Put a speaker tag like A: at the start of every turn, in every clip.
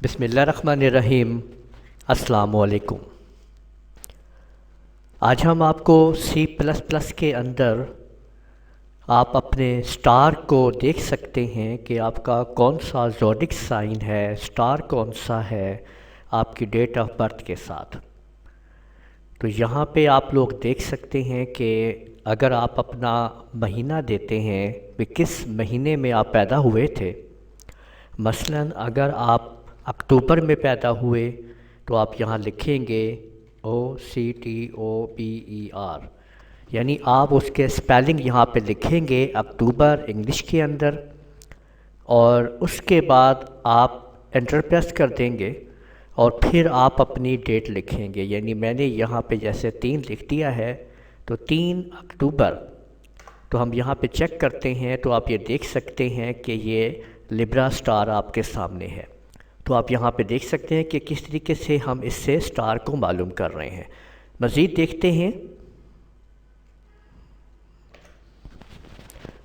A: بسم اللہ الرحمن الرحیم۔ السلام علیکم۔ آج ہم آپ کو C++ کے اندر آپ اپنے سٹار کو دیکھ سکتے ہیں کہ آپ کا کون سا زوڈک سائن ہے، سٹار کون سا ہے آپ کی ڈیٹ آف برتھ کے ساتھ۔ تو یہاں پہ آپ لوگ دیکھ سکتے ہیں کہ اگر آپ اپنا مہینہ دیتے ہیں کہ کس مہینے میں آپ پیدا ہوئے تھے، مثلاً اگر آپ اکتوبر میں پیدا ہوئے تو آپ یہاں لکھیں گے OCTOBER، یعنی آپ اس کے سپیلنگ یہاں پہ لکھیں گے اکتوبر انگلش کے اندر، اور اس کے بعد آپ انٹر پریس کر دیں گے اور پھر آپ اپنی ڈیٹ لکھیں گے۔ یعنی میں نے یہاں پہ جیسے 3 لکھ دیا ہے تو 3 اکتوبر، تو ہم یہاں پہ چیک کرتے ہیں تو آپ یہ دیکھ سکتے ہیں کہ یہ لیبرا سٹار آپ کے سامنے ہے۔ تو آپ یہاں پہ دیکھ سکتے ہیں کہ کس طریقے سے ہم اس سے سٹار کو معلوم کر رہے ہیں۔ مزید دیکھتے ہیں،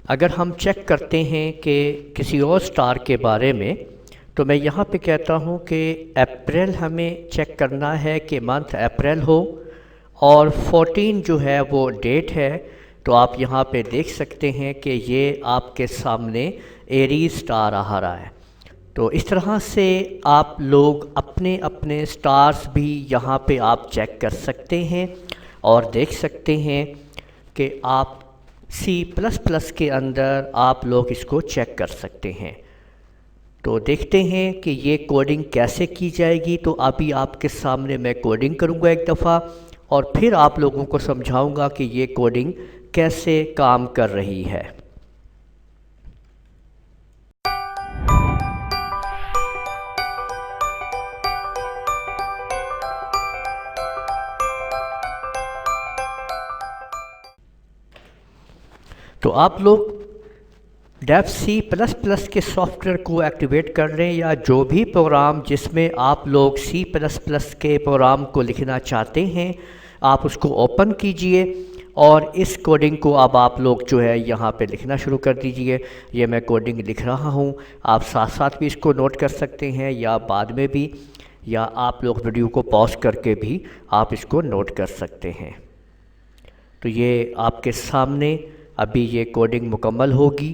A: اگر ہم چیک کرتے ہیں کہ کسی اور سٹار کے بارے میں، تو میں یہاں پہ کہتا ہوں کہ اپریل ہمیں چیک کرنا ہے کہ منتھ اپریل ہو، اور 14 جو ہے وہ ڈیٹ ہے۔ تو آپ یہاں پہ دیکھ سکتے ہیں کہ یہ آپ کے سامنے ایریز سٹار آ رہا ہے۔ تو اس طرح سے آپ لوگ اپنے اپنے سٹارز بھی یہاں پہ آپ چیک کر سکتے ہیں اور دیکھ سکتے ہیں کہ آپ C++ کے اندر آپ لوگ اس کو چیک کر سکتے ہیں۔ تو دیکھتے ہیں کہ یہ کوڈنگ کیسے کی جائے گی۔ تو ابھی آپ کے سامنے میں کوڈنگ کروں گا ایک دفعہ، اور پھر آپ لوگوں کو سمجھاؤں گا کہ یہ کوڈنگ کیسے کام کر رہی ہے۔ تو آپ لوگ ڈیف C++ کے سافٹ ویئر کو ایکٹیویٹ کر لیں، یا جو بھی پروگرام جس میں آپ لوگ C++ کے پروگرام کو لکھنا چاہتے ہیں آپ اس کو اوپن کیجئے، اور اس کوڈنگ کو اب آپ لوگ جو ہے یہاں پہ لکھنا شروع کر دیجئے۔ یہ میں کوڈنگ لکھ رہا ہوں، آپ ساتھ ساتھ بھی اس کو نوٹ کر سکتے ہیں یا بعد میں بھی، یا آپ لوگ ویڈیو کو پاز کر کے بھی آپ اس کو نوٹ کر سکتے ہیں۔ تو یہ آپ کے سامنے ابھی یہ کوڈنگ مکمل ہوگی۔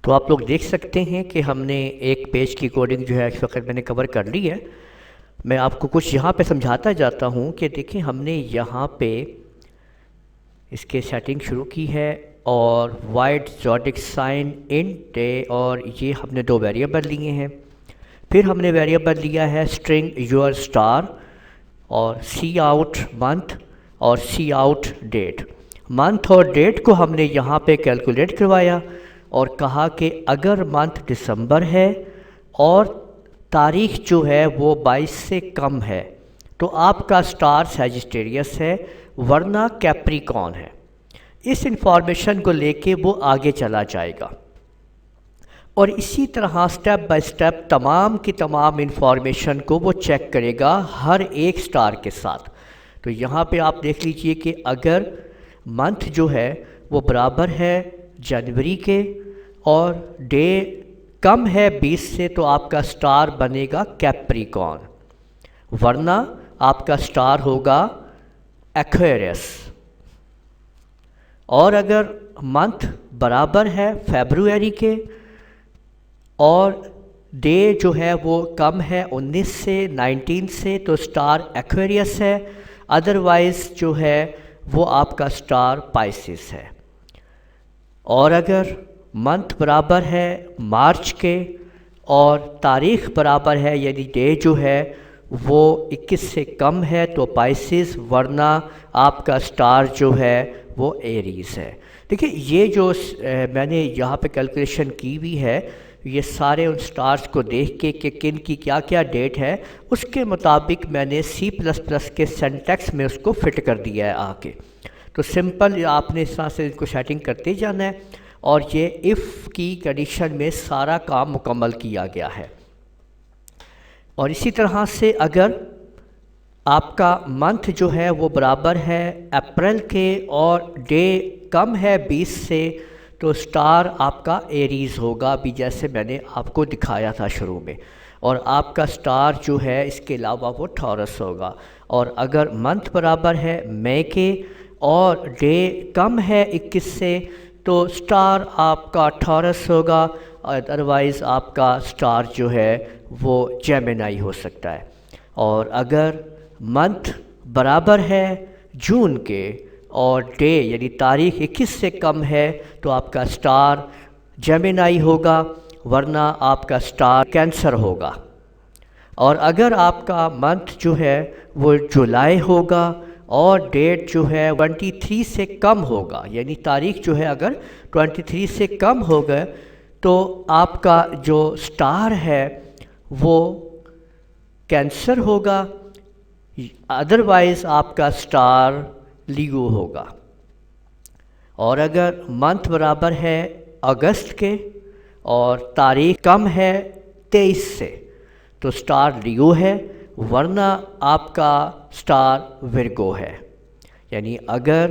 A: تو آپ لوگ دیکھ سکتے ہیں کہ ہم نے ایک پیج کی کوڈنگ جو ہے اس وقت میں نے کور کر لی ہے۔ میں آپ کو کچھ یہاں پہ سمجھاتا جاتا ہوں کہ دیکھیں ہم نے یہاں پہ اس کے سیٹنگ شروع کی ہے، اور وائڈ زوڈک سائن انٹ ڈے، اور یہ ہم نے 2 ویریبل لیے ہیں۔ پھر ہم نے ویریبل لیا ہے اسٹرنگ یور سٹار، اور سی آؤٹ منتھ اور سی آؤٹ ڈیٹ۔ منتھ اور ڈیٹ کو ہم نے یہاں پہ کیلکولیٹ کروایا اور کہا کہ اگر منتھ دسمبر ہے اور تاریخ جو ہے وہ 22 سے کم ہے تو آپ کا سٹار سیجسٹیریس ہے، ورنہ کیپریکون ہے۔ اس انفارمیشن کو لے کے وہ آگے چلا جائے گا، اور اسی طرح سٹیپ بائی سٹیپ تمام کی تمام انفارمیشن کو وہ چیک کرے گا ہر ایک سٹار کے ساتھ۔ تو یہاں پہ آپ دیکھ لیجئے کہ اگر منتھ جو ہے وہ برابر ہے جنوری کے اور ڈے کم ہے 20 سے، تو آپ کا سٹار بنے گا کیپریکون، ورنہ آپ کا سٹار ہوگا ایکویریس۔ اور اگر منتھ برابر ہے فیبروری کے اور ڈے جو ہے وہ کم ہے 19 سے 19 سے، تو سٹار ایکویریس ہے، ادروائز جو ہے وہ آپ کا سٹار پائسس ہے۔ اور اگر منتھ برابر ہے مارچ کے اور تاریخ برابر ہے، یعنی ڈے جو ہے وہ 21 سے کم ہے، تو پائسس، ورنہ آپ کا سٹار جو ہے وہ ایریز ہے۔ دیکھیں یہ جو میں نے یہاں پہ کیلکولیشن کی ہوئی ہے، یہ سارے ان سٹارز کو دیکھ کے کہ کن کی کیا کیا ڈیٹ ہے، اس کے مطابق میں نے C++ کے سینٹیکس میں اس کو فٹ کر دیا ہے آ کے۔ تو سمپل آپ نے اس طرح سے اس کو سیٹنگ کرتے جانا ہے، اور یہ اف کی کنڈیشن میں سارا کام مکمل کیا گیا ہے۔ اور اسی طرح سے اگر آپ کا منتھ جو ہے وہ برابر ہے اپریل کے اور ڈے کم ہے 20 سے، تو سٹار آپ کا ایریز ہوگا، ابھی جیسے میں نے آپ کو دکھایا تھا شروع میں، اور آپ کا سٹار جو ہے اس کے علاوہ وہ ٹورس ہوگا۔ اور اگر منتھ برابر ہے مئی کے اور ڈے کم ہے 21 سے تو سٹار آپ کا ٹورس ہوگا، ادروائز آپ کا سٹار جو ہے وہ جیمنائی ہو سکتا ہے۔ اور اگر منتھ برابر ہے جون کے اور ڈے یعنی تاریخ 21 سے کم ہے تو آپ کا سٹار جیمنائی ہوگا، ورنہ آپ کا سٹار کینسر ہوگا۔ اور اگر آپ کا منتھ جو ہے وہ جولائی ہوگا اور ڈیٹ جو ہے 23 سے کم ہوگا، یعنی تاریخ جو ہے اگر 23 سے کم ہوگا تو آپ کا جو سٹار ہے وہ کینسر ہوگا، ادروائز آپ کا سٹار لیو ہوگا۔ اور اگر منتھ برابر ہے اگست کے اور تاریخ کم ہے 23 سے تو سٹار لیو ہے، ورنہ آپ کا سٹار ورگو ہے۔ یعنی اگر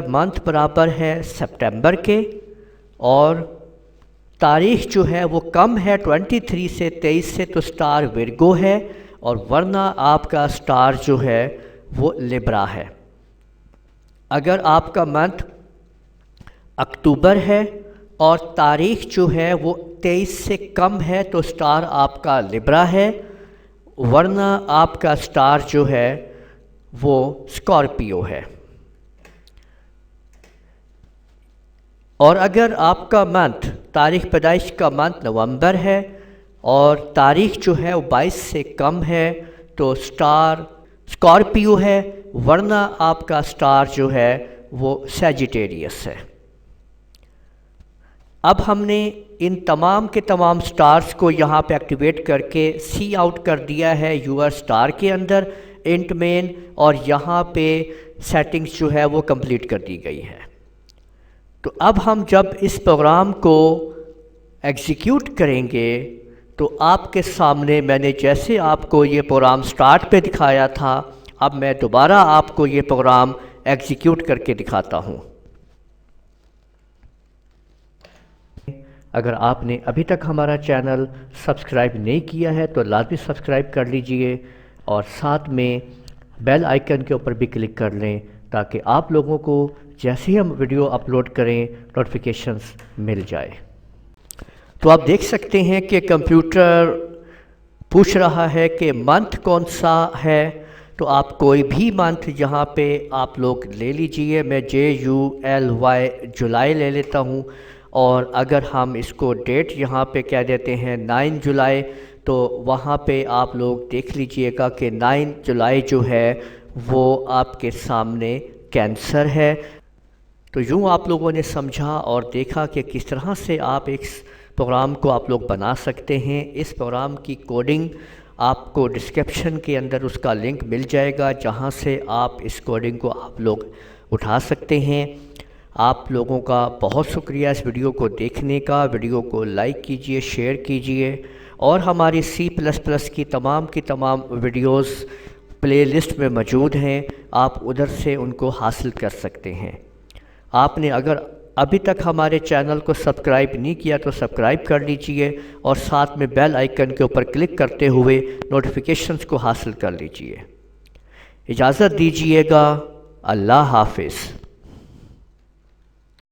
A: منتھ برابر ہے سپٹمبر کے اور تاریخ جو ہے وہ کم ہے 23 سے 23 سے تو سٹار ورگو ہے، اور ورنہ آپ کا سٹار جو ہے وہ لبرا ہے۔ اگر آپ کا منتھ اکتوبر ہے اور تاریخ جو ہے وہ 23 سے کم ہے تو سٹار آپ کا لبرا ہے، ورنہ آپ کا سٹار جو ہے وہ اسکارپیو ہے۔ اور اگر آپ کا منتھ تاریخ پیدائش کا منتھ نومبر ہے اور تاریخ جو ہے وہ 22 سے کم ہے تو سٹار اسکارپیو ہے، ورنہ آپ کا سٹار جو ہے وہ سیجیٹیریس ہے۔ اب ہم نے ان تمام کے تمام سٹارز کو یہاں پہ ایکٹیویٹ کر کے سی آؤٹ کر دیا ہے یور سٹار کے اندر انٹ مین، اور یہاں پہ سیٹنگز جو ہے وہ کمپلیٹ کر دی گئی ہے۔ تو اب ہم جب اس پروگرام کو ایگزیکیوٹ کریں گے تو آپ کے سامنے میں نے جیسے آپ کو یہ پروگرام سٹارٹ پہ دکھایا تھا، اب میں دوبارہ آپ کو یہ پروگرام ایگزیکیوٹ کر کے دکھاتا ہوں۔ اگر آپ نے ابھی تک ہمارا چینل سبسکرائب نہیں کیا ہے تو لازمی سبسکرائب کر لیجئے، اور ساتھ میں بیل آئیکن کے اوپر بھی کلک کر لیں تاکہ آپ لوگوں کو جیسے ہی ہم ویڈیو اپلوڈ کریں نوٹیفیکیشنز مل جائے۔ تو آپ دیکھ سکتے ہیں کہ کمپیوٹر پوچھ رہا ہے کہ منتھ کون سا ہے، تو آپ کوئی بھی منتھ یہاں پہ آپ لوگ لے لیجئے۔ میں JULY جولائی لے لیتا ہوں، اور اگر ہم اس کو ڈیٹ یہاں پہ کہہ دیتے ہیں 9 جولائی، تو وہاں پہ آپ لوگ دیکھ لیجئے گا کہ 9 جولائی جو ہے وہ آپ کے سامنے کینسر ہے۔ تو یوں آپ لوگوں نے سمجھا اور دیکھا کہ کس طرح سے آپ ایک پروگرام کو آپ لوگ بنا سکتے ہیں۔ اس پروگرام کی کوڈنگ آپ کو ڈسکرپشن کے اندر اس کا لنک مل جائے گا، جہاں سے آپ اس کوڈنگ کو آپ لوگ اٹھا سکتے ہیں۔ آپ لوگوں کا بہت شکریہ اس ویڈیو کو دیکھنے کا۔ ویڈیو کو لائک کیجئے، شیئر کیجئے، اور ہماری C++ کی تمام ویڈیوز پلے لسٹ میں موجود ہیں، آپ ادھر سے ان کو حاصل کر سکتے ہیں۔ آپ نے اگر ابھی تک ہمارے چینل کو سبسکرائب نہیں کیا تو سبسکرائب کر لیجئے، اور ساتھ میں بیل آئیکن کے اوپر کلک کرتے ہوئے نوٹیفیکیشنز کو حاصل کر لیجئے۔ اجازت دیجئے گا، اللہ حافظ۔